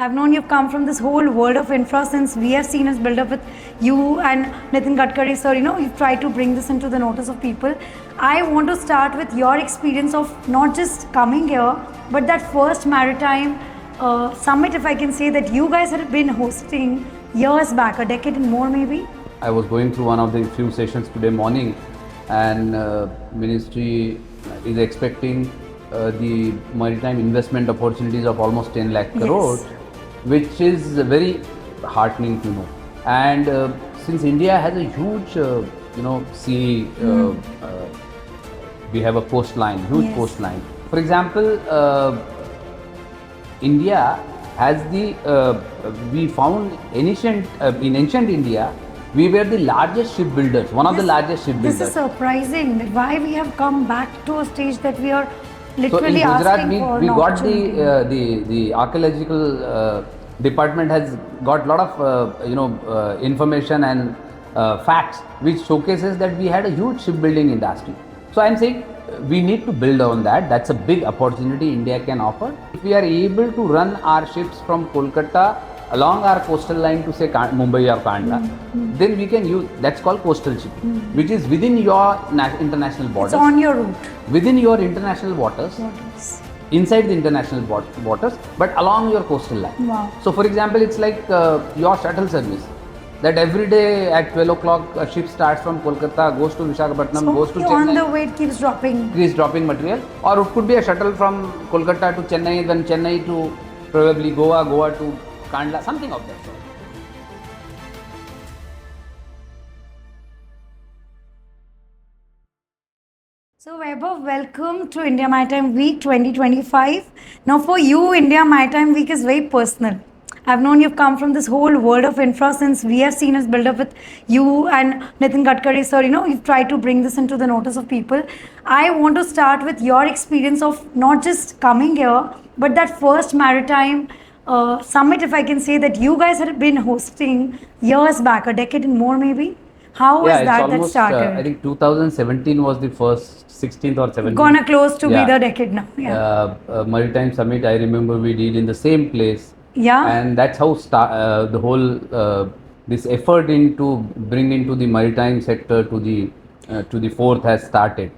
I've known you've come from this whole world of infra since we have seen us build up with you and Nitin Gadkari sir. You've tried to bring this into the notice of people. I want to start with your experience of not just coming here, but that first maritime summit, if I can say, that you guys had been hosting years back, a decade and more maybe. I was going through one of the few sessions today morning, and ministry is expecting the maritime investment opportunities of almost 10 lakh crore, Yes. which is very heartening to know. And since India has a huge, sea, we have a coastline, huge Yes. coastline. For example, India has we found in ancient India, we were the largest shipbuilders, one of the largest shipbuilders. This is surprising. That why we have come back to a stage that we are So in literally Gujarat, asking for we an got opportunity. the archaeological department has got lot of information and facts which showcases that we had a huge shipbuilding industry. So I am saying we need to build on that. That's a big opportunity India can offer. If we are able to run our ships from Kolkata along our coastal line to say Mumbai or Kandla, then we can use, that's called coastal shipping, which is within your international borders. It's on your route. Within your international waters, Waters. inside the international waters, but along your coastal line. Wow. So for example, it's like your shuttle service, that every day at 12 o'clock a ship starts from Kolkata, goes to Visakhapatnam, So goes to on Chennai, the way it keeps dropping. is dropping material, or it could be a shuttle from Kolkata to Chennai, then Chennai to probably Goa, Goa to Kandla, something of that sort. So Vaibhav, welcome to India Maritime Week 2025. Now for you, India Maritime Week is very personal. I've known you've come from this whole world of infra since we have seen us build up with you and Nitin Gadkari sir. You've tried to bring this into the notice of people. I want to start with your experience of not just coming here, but that first maritime summit, if I can say, that you guys had been hosting years back, a decade and more maybe. How was It's that almost, started? I think 2017 was the first 16th or 17th. Gonna close to Yeah. be the decade now. Yeah. Maritime Summit, I remember we did in the same place. Yeah. And that's how the whole this effort into bring into the maritime sector to the fourth has started.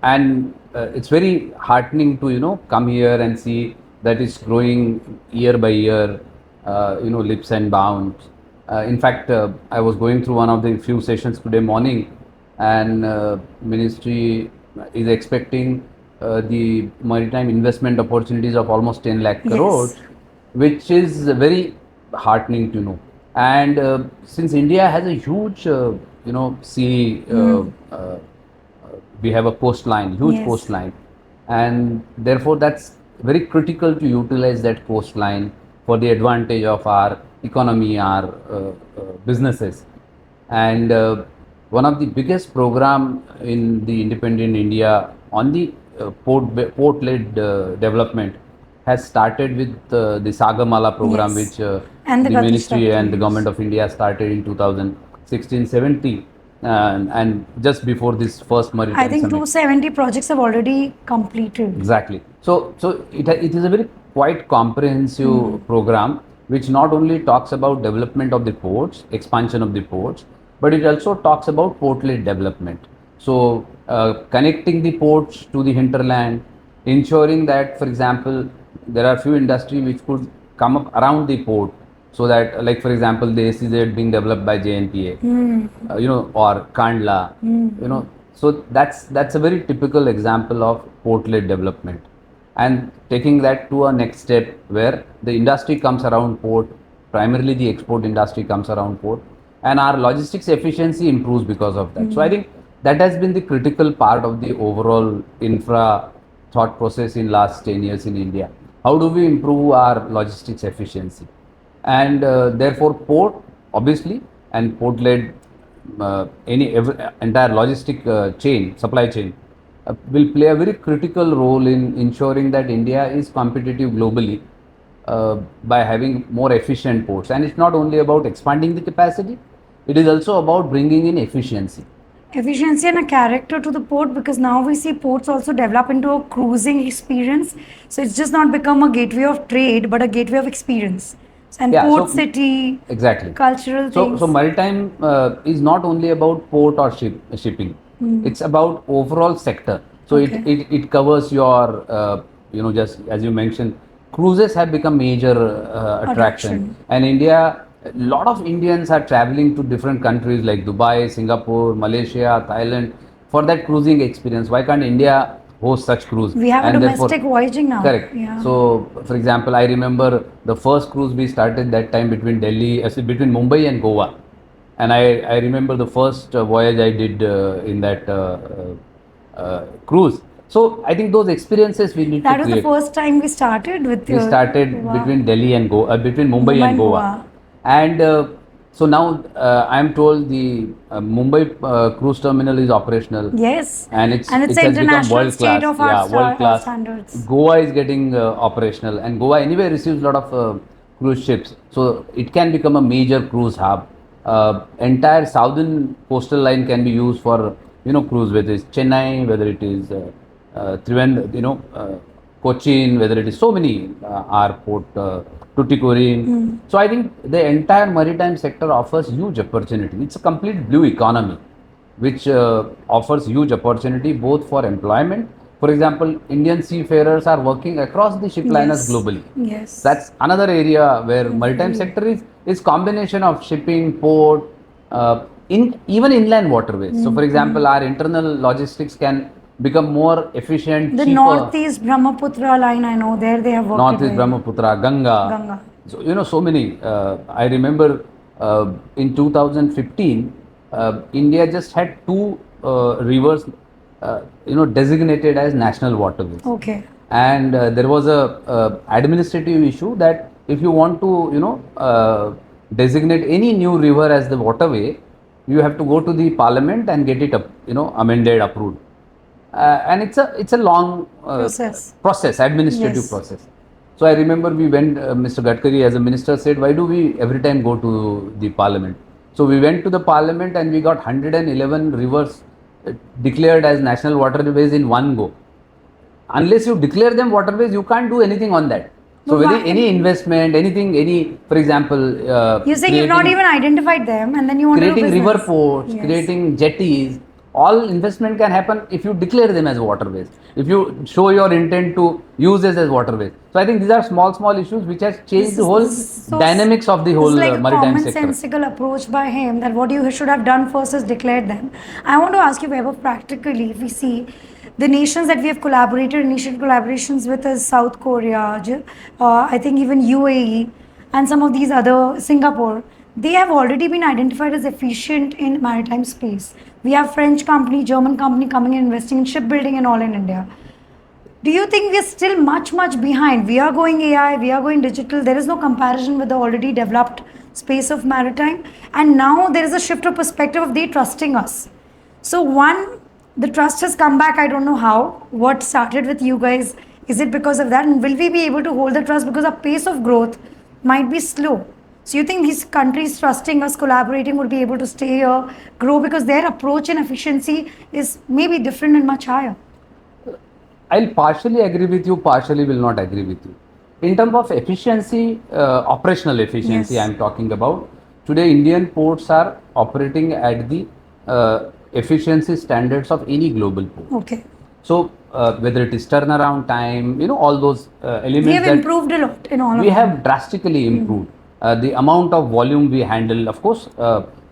And it's very heartening to come here and see that it's growing year by year, leaps and bounds. In fact, I was going through one of the few sessions today morning, and ministry is expecting the maritime investment opportunities of almost 10 lakh crore, Yes. which is very heartening to know. And since India has a huge, sea, we have a coastline, huge Yes. coastline, and therefore that's very critical to utilize that coastline for the advantage of our economy, our businesses. And one of the biggest program in the independent India on the port-led development has started with the Sagarmala program, Yes. which And the the Gati ministry and the strategies. government of India started in 2016-17, and just before this first maritime I think summit. 270 projects have already completed. Exactly. So it is a very quite comprehensive program which not only talks about development of the ports, expansion of the ports, but it also talks about port-led development. So connecting the ports to the hinterland, ensuring that, for example, there are few industry which could come up around the port, so that, like for example, the SEZ being developed by JNPA, or Kandla, So that's a very typical example of port-led development, and taking that to a next step where the industry comes around port, primarily the export industry comes around port, and our logistics efficiency improves because of that. So I think that has been the critical part of the overall infra thought process in last 10 years in India. How do we improve our logistics efficiency? And therefore port, obviously, and port-led entire logistic supply chain will play a very critical role in ensuring that India is competitive globally by having more efficient ports. And it's not only about expanding the capacity, it is also about bringing in efficiency. efficiency and a character to the port, because now we see ports also develop into a cruising experience. So it's just not become a gateway of trade, but a gateway of experience. And Yeah, port so city, exactly. cultural things. So maritime is not only about port or shipping. It's about overall sector. So Okay. it covers your, just as you mentioned, cruises have become major attraction. And India, a lot of Indians are traveling to different countries like Dubai, Singapore, Malaysia, Thailand for that cruising experience. Why can't India host such cruise? We have a And therefore, domestic voyaging now. correct. Yeah. So, for example, I remember the first cruise we started that time between between Mumbai and Goa, and I remember the first voyage I did in that cruise. So, I think those experiences we need That to was the create. first time we started with We started Wow. between Delhi and between Mumbai and Goa, and so now I am told the Mumbai cruise terminal is operational. Yes. And it's it an has become international world state class. of art Yeah, world class standards. Goa is getting operational, and Goa anyway receives a lot of cruise ships, so it can become a major cruise hub. Entire southern coastal line can be used for cruise, whether it's Chennai, whether it is Trivandrum, Cochin, whether it is so many our port, Tuticorin. So I think the entire maritime sector offers huge opportunity. It's a complete blue economy, which offers huge opportunity both for employment. For example, Indian seafarers are working across the ship liners globally. Yes. That's another area where maritime sector is combination of shipping, port, in even inland waterways. So, for example, our internal logistics can become more efficient, the cheaper. Northeast Brahmaputra line, I know, there they have worked Northeast it Brahmaputra, Ganga. Ganga. So so many. I remember in 2015, India just had two rivers, designated as national waterways. Okay. And there was a administrative issue that if you want to, designate any new river as the waterway, you have to go to the parliament and get it, amended, approved. And it's a long process, administrative process. So I remember we went, Mr. Gadkari as a minister said, why do we every time go to the parliament? So we went to the parliament and we got 111 rivers declared as national waterways in one go. Unless you declare them waterways, you can't do anything on that. So whether any investment, anything, for example, you say you've not even identified them, and then you want to do creating business. river ports, creating jetties, all investment can happen if you declare them as waterways, if you show your intent to use this as waterways. So I think these are small issues which has changed the whole dynamics of the whole like maritime sector. It's like a commonsensical approach by him that what you should have done first is declared them. I want to ask you, Vaibhav, practically, if we see the nations that we have collaborated, initial collaborations with is South Korea, I think even UAE, and some of these other, Singapore, they have already been identified as efficient in maritime space. We have French company, German company coming in investing in shipbuilding and all in India. Do you think we are still much behind? We are going AI, we are going digital. There is no comparison with the already developed space of maritime. And now there is a shift of perspective of they trusting us. So one, the trust has come back. I don't know how. What started with you guys? Is it because of that? And will we be able to hold the trust? Because our pace of growth might be slow. So you think these countries trusting us, collaborating, would be able to stay here, grow, because their approach and efficiency is maybe different and much higher? I'll partially agree with you, partially will not agree with you. In terms of efficiency, operational efficiency, I'm talking about. Today, Indian ports are operating at the efficiency standards of any global port. Okay. So, whether it is turnaround time, all those elements. We have improved a lot in all of them. We have drastically improved. The amount of volume we handle, of course,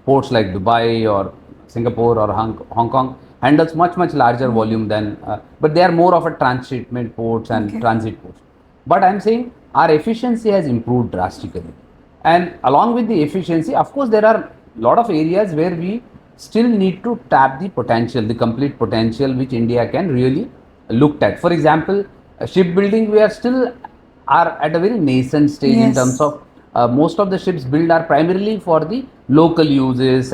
ports like Dubai or Singapore or Hong Kong handles much larger volume than, but they are more of a transshipment ports and transit ports. But I'm saying our efficiency has improved drastically. And along with the efficiency, of course, there are a lot of areas where we still need to tap the potential, the complete potential which India can really look at. For example, shipbuilding, we are still at a very nascent stage in terms of most of the ships built are primarily for the local uses,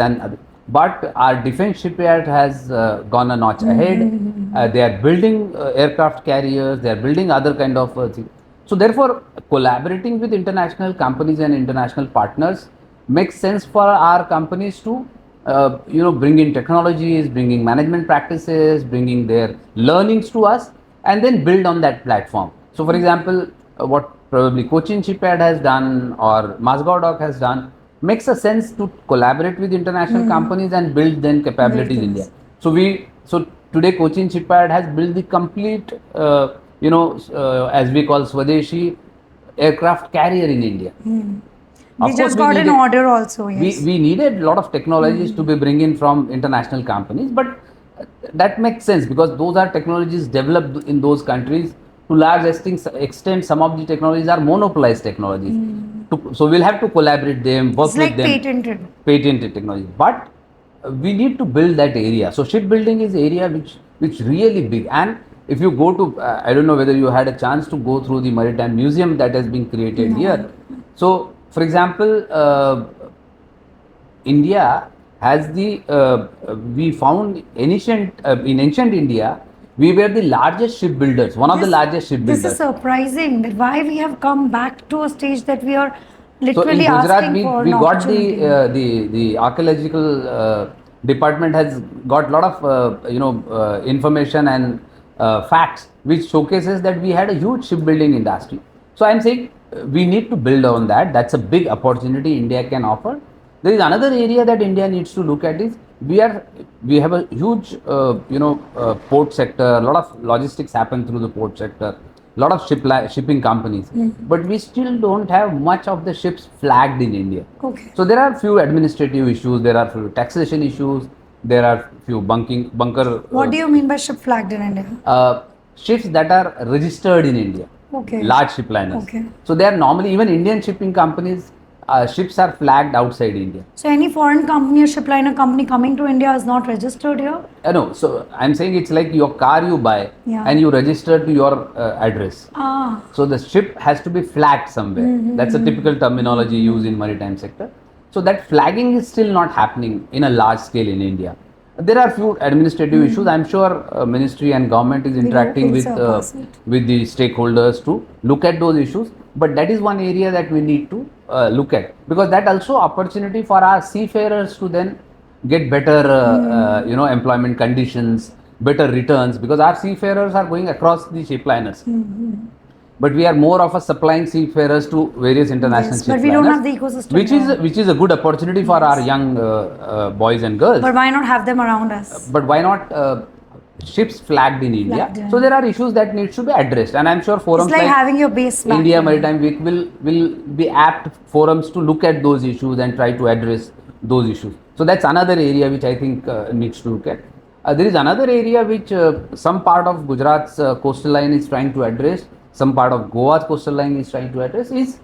but our defense shipyard has gone a notch ahead. They are building aircraft carriers, they are building other kind of things. So therefore, collaborating with international companies and international partners makes sense for our companies to bring in technologies, bringing management practices, bringing their learnings to us, and then build on that platform. So, for example, what probably Cochin Shipyard has done or Masgao Dock has done makes a sense to collaborate with international companies and build then capabilities in India. So today Cochin Shipyard has built the complete, as we call Swadeshi aircraft carrier in India. We just got an order also, yes. We needed a lot of technologies to be bring in from international companies, but that makes sense because those are technologies developed in those countries. To large extent, some of the technologies are monopolized technologies. So we'll have to collaborate them, work with them. Patented technology. But we need to build that area. So shipbuilding is area which really big. And if you go to, I don't know whether you had a chance to go through the Maritime Museum that has been created here. So, for example, India has we found in ancient India, we were the largest shipbuilders, one of the largest shipbuilders. This is surprising that why we have come back to a stage that we are literally so in Gujarat, asking for we got the archaeological department has got a lot of information and facts which showcases that we had a huge shipbuilding industry. So I'm saying we need to build on that. That's a big opportunity India can offer. There is another area that India needs to look at is we have a huge port sector. A lot of logistics happen through the port sector. A lot of shipping companies, but we still don't have much of the ships flagged in India. Okay. So there are few administrative issues. There are few taxation issues. There are few bunker. What do you mean by ship flagged in India? Ships that are registered in India. Okay. Large ship liners. Okay. So they are normally even Indian shipping companies. Ships are flagged outside India. So any foreign company or ship liner company coming to India is not registered here? No. So I'm saying it's like your car you buy and you register to your address. So the ship has to be flagged somewhere. That's a typical terminology used in maritime sector. So that flagging is still not happening in a large scale in India. There are few administrative issues. I'm sure ministry and government is interacting with the stakeholders to look at those issues. But that is one area that we need to look at, because that also opportunity for our seafarers to then get better employment conditions, better returns, because our seafarers are going across the ship liners. But we are more of a supplying seafarers to various international ship liners. But we don't have the ecosystem. Which is a good opportunity for our young boys and girls. But why not have them around us? But why not ships flagged in India? So there are issues that need to be addressed, and I'm sure forums like having your base India Maritime Week will be apt forums to look at those issues and try to address those issues. So that's another area which I think needs to look at. There is another area which some part of Gujarat's coastal line is trying to address, some part of Goa's coastal line is trying to address, is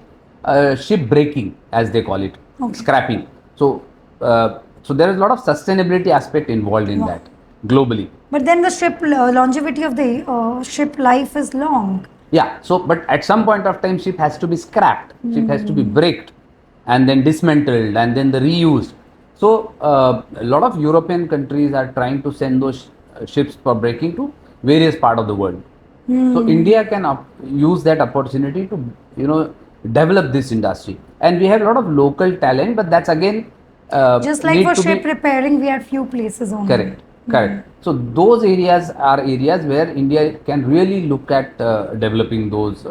ship breaking, as they call it, scrapping. So there is a lot of sustainability aspect involved in that globally. But then the ship longevity of the ship life is long. Yeah. So, but at some point of time, ship has to be scrapped. Ship has to be braked, and then dismantled, and then the reused. So, a lot of European countries are trying to send those ships for breaking to various part of the world. So, India can use that opportunity to develop this industry, and we have a lot of local talent. But that's again just like for ship repairing, we have few places only. Correct. So those areas are areas where India can really look at developing those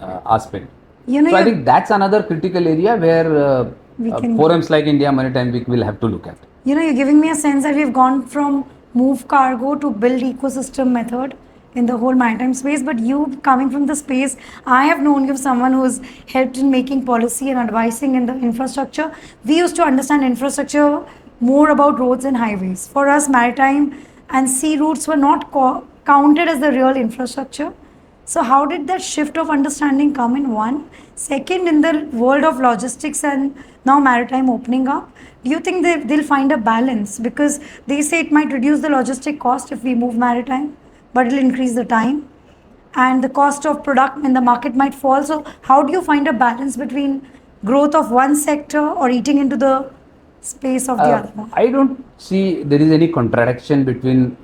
aspects. So I think that's another critical area where forums like India Maritime Week will have to look at. You're giving me a sense that we've gone from move cargo to build ecosystem method in the whole maritime space. But you coming from the space, I have known you as someone who's helped in making policy and advising in the infrastructure. We used to understand infrastructure more about roads and highways. For us, maritime and sea routes were not counted as the real infrastructure. So how did that shift of understanding come in? One. Second, in the world of logistics and now maritime opening up, do you think they'll find a balance? Because they say it might reduce the logistic cost if we move maritime, but it'll increase the time. And the cost of product in the market might fall. So how do you find a balance between growth of one sector or eating into the space of the other one? I don't see there is any contradiction between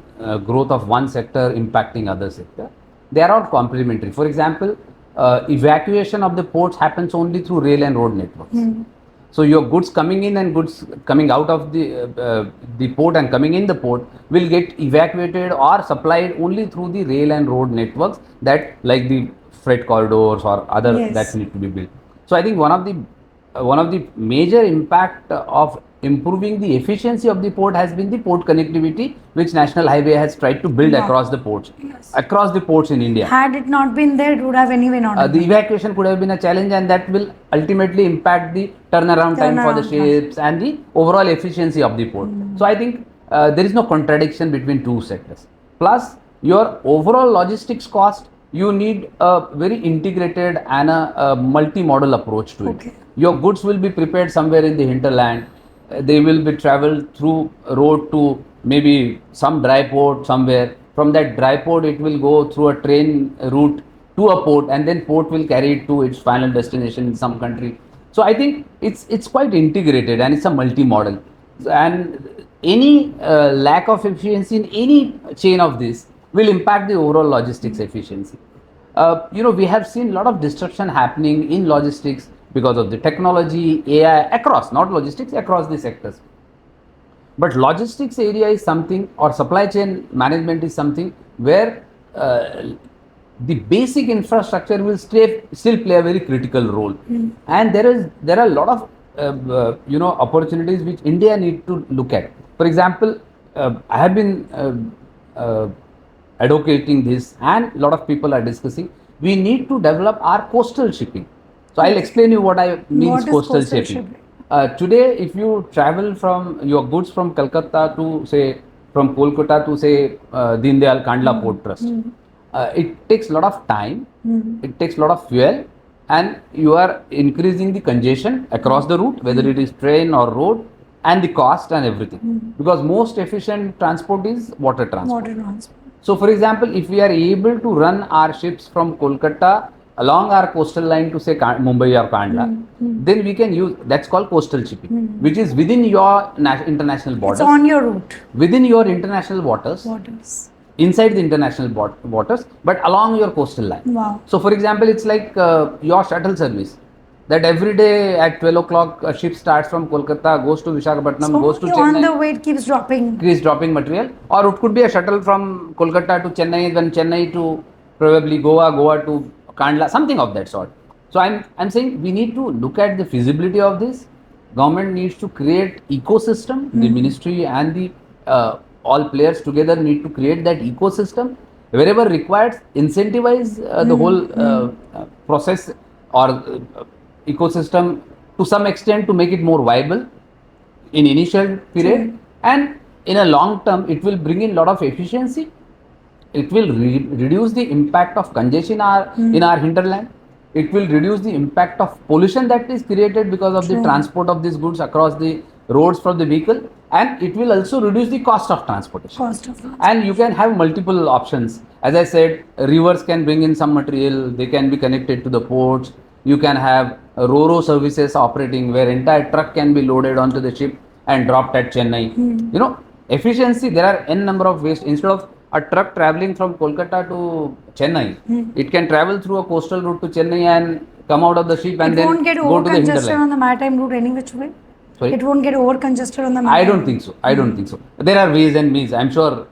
growth of one sector impacting other sector. They are all complementary. For example, evacuation of the ports happens only through rail and road networks. So your goods coming in and goods coming out of the port and coming in the port will get evacuated or supplied only through the rail and road networks, that like the freight corridors or other that Yes. need to be built. So I think one of the major impact of improving the efficiency of the port has been the port connectivity, which National Highway has tried to build Wow. across the ports, Yes. across the ports in India. Had it not been there, it would have anyway not The happened. evacuation could have been a challenge, and that will ultimately impact the turnaround time for the Turnaround time. ships and the overall efficiency of the port. So I think there is no contradiction between two sectors. Plus, your overall logistics cost, you need a very integrated and a multi-modal approach to it. Okay. Your goods will be prepared somewhere in the hinterland. They will be traveled through road to maybe some dry port somewhere. From that dry port, it will go through a train route to a port, and then port will carry it to its final destination in some country. So I think it's quite integrated and it's a multi-model. And any lack of efficiency in any chain of this will impact the overall logistics efficiency. We have seen a lot of disruption happening in logistics because of the technology, AI, across, not logistics, across the sectors. But logistics area is something, or supply chain management is something where the basic infrastructure will still play a very critical role. And there are a lot of opportunities which India need to look at. For example, I have been advocating this, and a lot of people are discussing. We need to develop our coastal shipping. So I'll explain you what I means What is coastal coastal shipping. shipping? Today, if you travel from your goods from Calcutta to say from Kolkata to say Deen Dayal Kandla Port Trust, it takes a lot of time, it takes a lot of fuel, and you are increasing the congestion across the route, whether it is train or road, and the cost and everything. Because most efficient transport is water transport. Water transport. So, for example, if we are able to run our ships from Kolkata along our coastal line to say Mumbai or Kandla, then we can use, that's called coastal shipping, which is within your international borders. It's on your route. Within your international waters, inside the international waters, but along your coastal line. Wow. So, for example, it's like your shuttle service. That every day at 12 o'clock, a ship starts from Kolkata, goes to Visakhapatnam, goes to Chennai. On the way, it keeps dropping. Keeps dropping material. Or it could be a shuttle from Kolkata to Chennai, then Chennai to probably Goa, Goa to Kandla, something of that sort. So I'm saying we need to look at the feasibility of this. Government needs to create ecosystem. The ministry and the all players together need to create that ecosystem. Wherever required, incentivize the whole process or ecosystem to some extent to make it more viable in initial period, and in a long term it will bring in a lot of efficiency. It will reduce the impact of congestion in our hinterland. It will reduce the impact of pollution that is created because of the transport of these goods across the roads from the vehicle, and it will also reduce the cost of transportation. And you can have multiple options. As I said, rivers can bring in some material, they can be connected to the ports. You can have ro-ro services operating where entire truck can be loaded onto the ship and dropped at Chennai. Efficiency, there are n number of ways. Instead of a truck traveling from Kolkata to Chennai, it can travel through a coastal route to Chennai and come out of the ship and then go to the hinterland. It won't get over-congested on the maritime route any which way? Sorry? It won't get over-congested on the maritime I don't think so. I don't think so. There are ways and means. I'm sure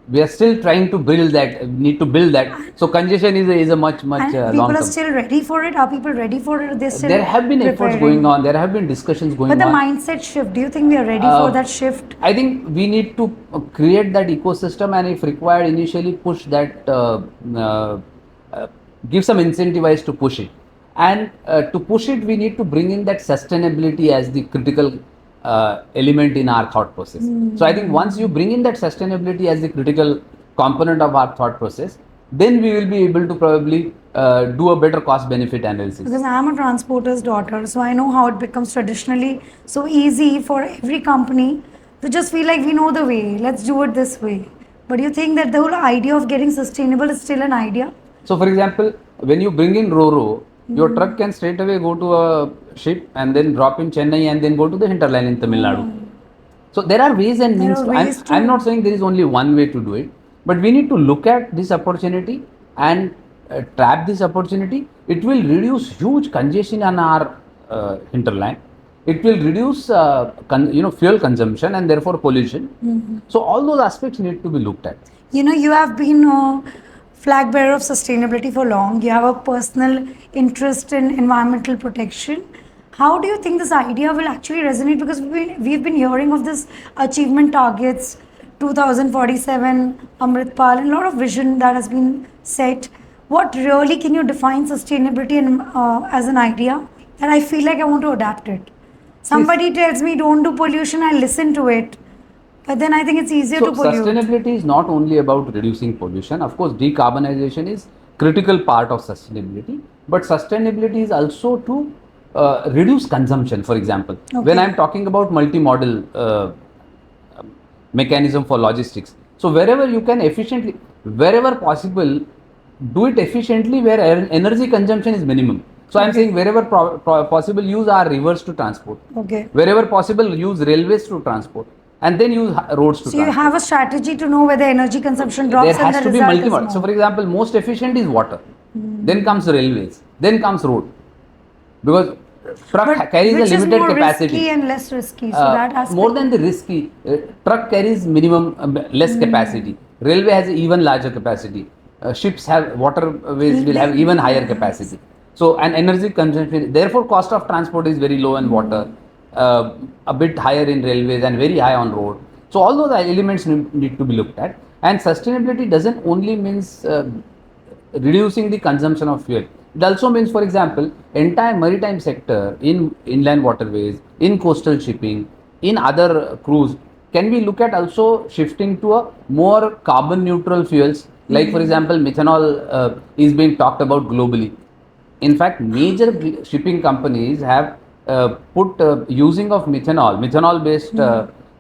we are still trying to build that, need to build that. So congestion is a much long term. People are still ready for it? Are people ready for it? There have been efforts going on. There have been discussions going on. But the mindset shift, do you think we are ready for that shift? I think we need to create that ecosystem, and if required, initially push that, give some incentivize to push it. And to push it, we need to bring in that sustainability as the critical element in our thought process. So I think once you bring in that sustainability as the critical component of our thought process, then we will be able to probably do a better cost benefit analysis. Because I am a transporter's daughter, so I know how it becomes traditionally so easy for every company to just feel like we know the way, let's do it this way. But you think that the whole idea of getting sustainable is still an idea? So for example, when you bring in ro-ro, your truck can straight away go to a ship and then drop in Chennai and then go to the hinterland in Tamil Nadu. So there are ways and means. I'm not saying there is only one way to do it, but we need to look at this opportunity and trap this opportunity. It will reduce huge congestion on our hinterland. It will reduce fuel consumption and therefore pollution. So all those aspects need to be looked at. You have been a flag bearer of sustainability for long. You have a personal interest in environmental protection. How do you think this idea will actually resonate? Because we've been hearing of this achievement targets, 2047, Amritpal, and a lot of vision that has been set. What really can you define sustainability as an idea? And I feel like I want to adapt it. Somebody tells me don't do pollution, I listen to it. But then I think it's easier to pollute. Sustainability is not only about reducing pollution. Of course, decarbonization is critical part of sustainability. But sustainability is also to reduce consumption. For example, when I'm talking about multimodal mechanism for logistics, so wherever you can efficiently, wherever possible, do it efficiently where energy consumption is minimum. So I'm saying wherever possible, use our rivers to transport. Wherever possible, use railways to transport, and then use roads to transport. So you have a strategy to know where the energy consumption drops. There has to be multimodal. So for example, most efficient is water. Then comes railways. Then comes road. Because truck carries a limited capacity. Which is more risky and less risky? So that aspect. More than the risky, truck carries minimum less capacity. Railway has even larger capacity. Ships have, waterways will have even higher capacity. So, and energy consumption, therefore cost of transport is very low in water, a bit higher in railways and very high on road. So all those elements need to be looked at. And sustainability doesn't only means reducing the consumption of fuel. It also means, for example, entire maritime sector in inland waterways, in coastal shipping, in other cruise, can we look at also shifting to a more carbon neutral fuels? Like for example, methanol is being talked about globally. In fact, major shipping companies have put using of methanol based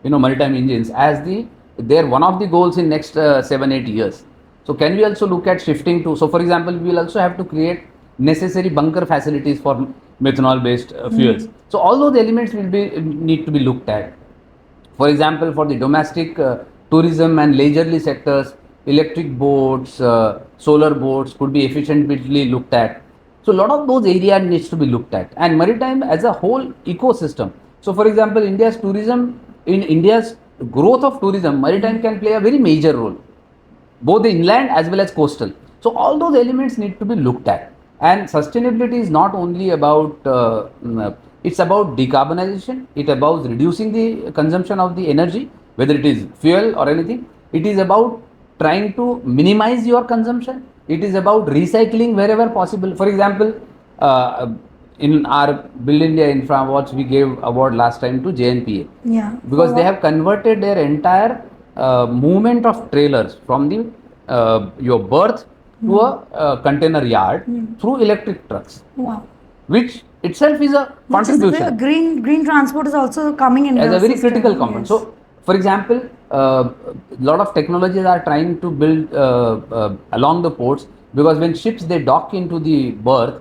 maritime engines as their one of the goals in next 7-8 years. So can we also look at shifting to, so for example, we will also have to create necessary bunker facilities for methanol based fuels. So all those elements will need to be looked at. For example, for the domestic tourism and leisurely sectors, electric boats, solar boats could be efficiently looked at. So a lot of those areas needs to be looked at, and maritime as a whole ecosystem. So for example, India's growth of tourism, maritime can play a very major role, both inland as well as coastal. So all those elements need to be looked at. And sustainability is not only about, it's about decarbonization, it about reducing the consumption of the energy, whether it is fuel or anything. It is about trying to minimize your consumption. It is about recycling wherever possible. For example, in our Build India Infra Awards, we gave award last time to JNPA. Yeah. Because they have converted their entire movement of trailers from your berth to a container yard through electric trucks. Wow. Which itself is a contribution. Green transport is also coming in as a very critical component. So, for example, a lot of technologies are trying to build along the ports, because when ships they dock into the berth,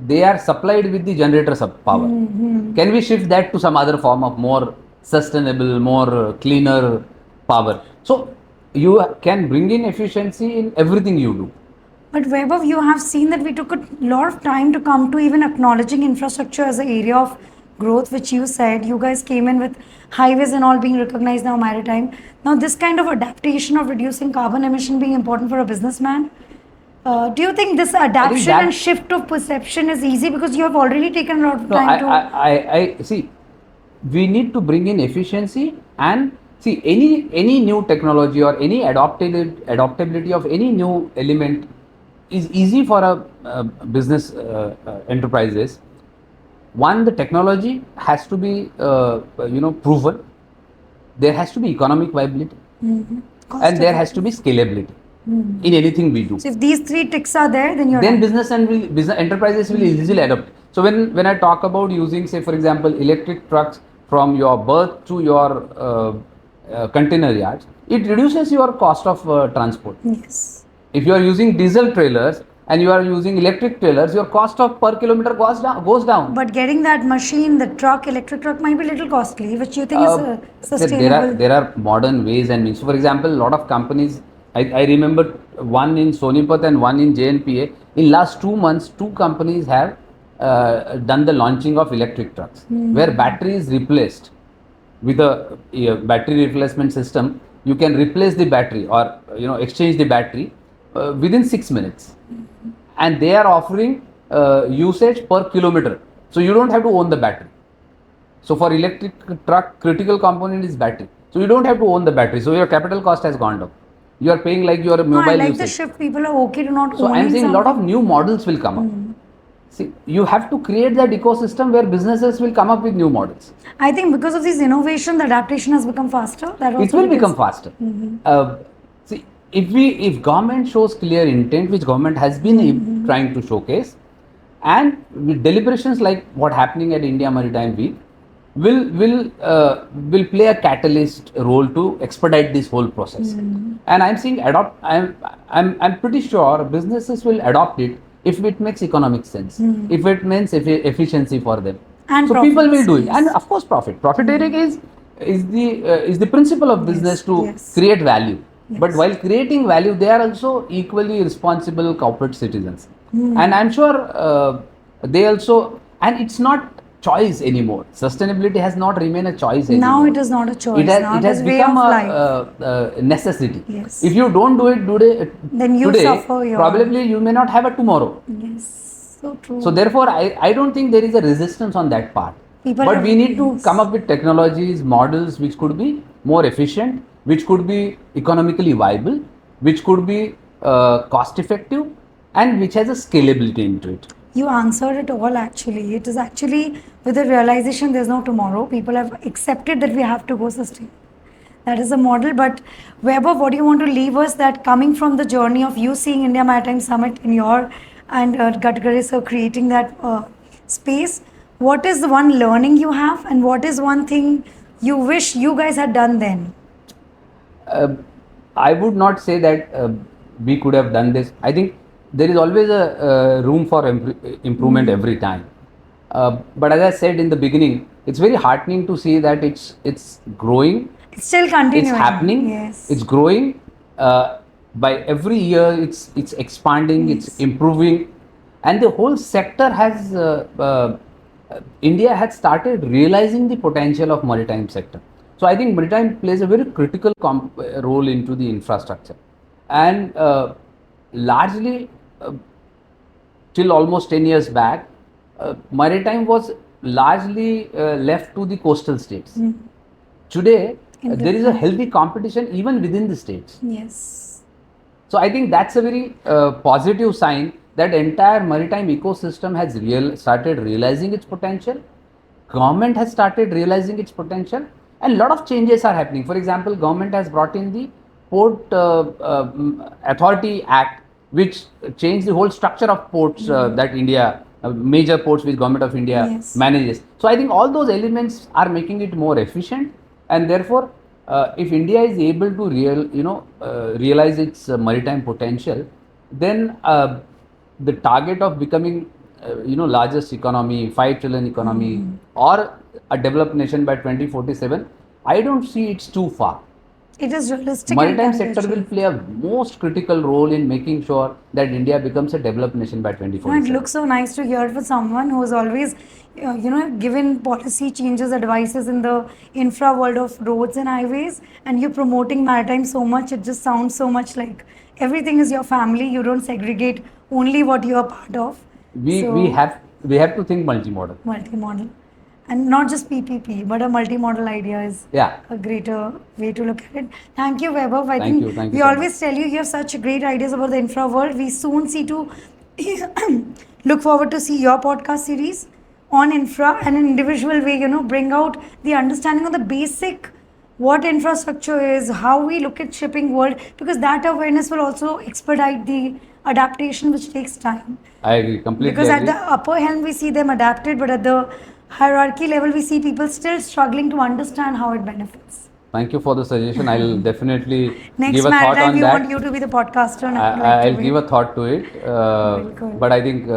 they are supplied with the generators of power. Can we shift that to some other form of more sustainable, more cleaner power? So you can bring in efficiency in everything you do. But Vaibhav, you have seen that we took a lot of time to come to even acknowledging infrastructure as an area of growth, which you said. You guys came in with highways and all being recognized now maritime. Now this kind of adaptation of reducing carbon emission being important for a businessman, do you think this adaptation and shift of perception is easy, because you have already taken a lot of time I see, we need to bring in efficiency, and see any new technology or any adaptability of any new element is easy for a business enterprises. One, the technology has to be proven. There has to be economic viability, and there has to be scalability in anything we do. So if these three ticks are there, then business enterprises will easily adopt. So when I talk about using, say for example, electric trucks from your berth to your container yards, it reduces your cost of transport. Yes. If you are using diesel trailers and you are using electric trailers, your cost of per kilometer goes down. But getting that machine, the electric truck might be a little costly, which you think is sustainable. There are modern ways and means. So for example, a lot of companies, I remember one in Sonipat and one in JNPA. In last 2 months, 2 companies have done the launching of electric trucks, where battery is replaced with a battery replacement system. You can replace the battery or exchange the battery within 6 minutes, and they are offering usage per kilometer, so you don't have to own the battery. So for electric truck, critical component is battery, so you don't have to own the battery, so your capital cost has gone down. You are paying like your mobile I like usage. the shift. People are okay to not So owning I'm saying a lot of something. new models will come up. See, you have to create that ecosystem where businesses will come up with new models. I think because of this innovation, the adaptation has become faster. That also It will depends. become faster. See, if government shows clear intent, which government has been trying to showcase, and with deliberations like what happening at India Maritime Week, will play a catalyst role to expedite this whole process. And I'm seeing I'm pretty sure businesses will adopt it if it makes economic sense, if it means efficiency for them. And so people will profits, do it, yes. and of course profiteering is the principle of business to yes. create value. But Yes. while creating value, they are also equally responsible corporate citizens. And I'm sure they also, and it's not choice anymore. Sustainability has not remained a choice anymore. Now it is not a choice. Now It has way become of a necessity. Yes. If you don't do it Then you today, suffer your- probably you may not have a tomorrow. Yes, so true. So therefore, I don't think there is a resistance on that part. People But have- we need to yes. come up with technologies, models which could be more efficient, which could be economically viable, which could be cost effective, and which has a scalability into it. You answered it all actually. It is actually with the realization there's no tomorrow. People have accepted that we have to go sustain. That is a model. But Vaibhav, what do you want to leave us that coming from the journey of you seeing India Maritime Summit in your and Gadkari sir creating that space, what is the one learning you have and what is one thing you wish you guys had done then? I would not say that we could have done this. I think there is always a room for improvement every time. But as I said in the beginning, it's very heartening to see that it's growing. It's still continuing. It's happening. Yes. It's growing. By every year, it's expanding. Yes. It's improving, and the whole sector has. India has started realizing the potential of maritime sector. So I think maritime plays a very critical role into the infrastructure, and largely till almost 10 years back, maritime was largely left to the coastal states. Today, there is a healthy competition even within the states. Yes. So I think that's a very positive sign that entire maritime ecosystem has started realizing its potential. Government has started realizing its potential, and a lot of changes are happening. For example, government has brought in the Port Authority Act, which changed the whole structure of ports that India, major ports which Government of India Yes. manages. So I think all those elements are making it more efficient, and therefore, if India is able to realize its maritime potential, then the target of becoming largest economy, 5 trillion economy, or a developed nation by 2047, I don't see it's too far. It is realistic. Maritime and sector will ambitious. play a most critical role in making sure that India becomes a developed nation by No, 2047. it looks so nice to hear it for someone who has always, given policy changes, advices in the infra world of roads and highways, and you're promoting maritime so much. It just sounds so much like everything is your family. You don't segregate only what you are part of. We have to think multimodal. Multi-model, and not just PPP, but a multi-modal idea is Yeah. a greater way to look at it. Thank you, Vaibhav. I Thank think you so we always tell you have such great ideas about the infra world. We soon see to look forward to see your podcast series on infra and an individual way, bring out the understanding of the basic what infrastructure is, how we look at shipping world, because that awareness will also expedite the adaptation, which takes time. I agree, completely Because at agree. the upper helm we see them adapted, but at the hierarchy level we see people still struggling to understand how it benefits. Thank you for the suggestion. I'll definitely Next give a thought maritime on we that. want you to be the podcaster. And I would like I'll to give be. a thought to it. good. But I think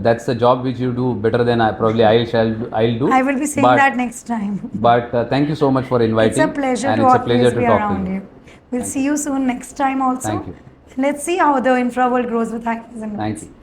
that's the job which you do better than I'll do. I will be saying But- that next time. But thank you so much for inviting. It's a pleasure and to it's a always pleasure to be talk around to you. We'll Thank see you soon next time also. Thank you. Let's see how the infra world grows with highways and Thank roads. you.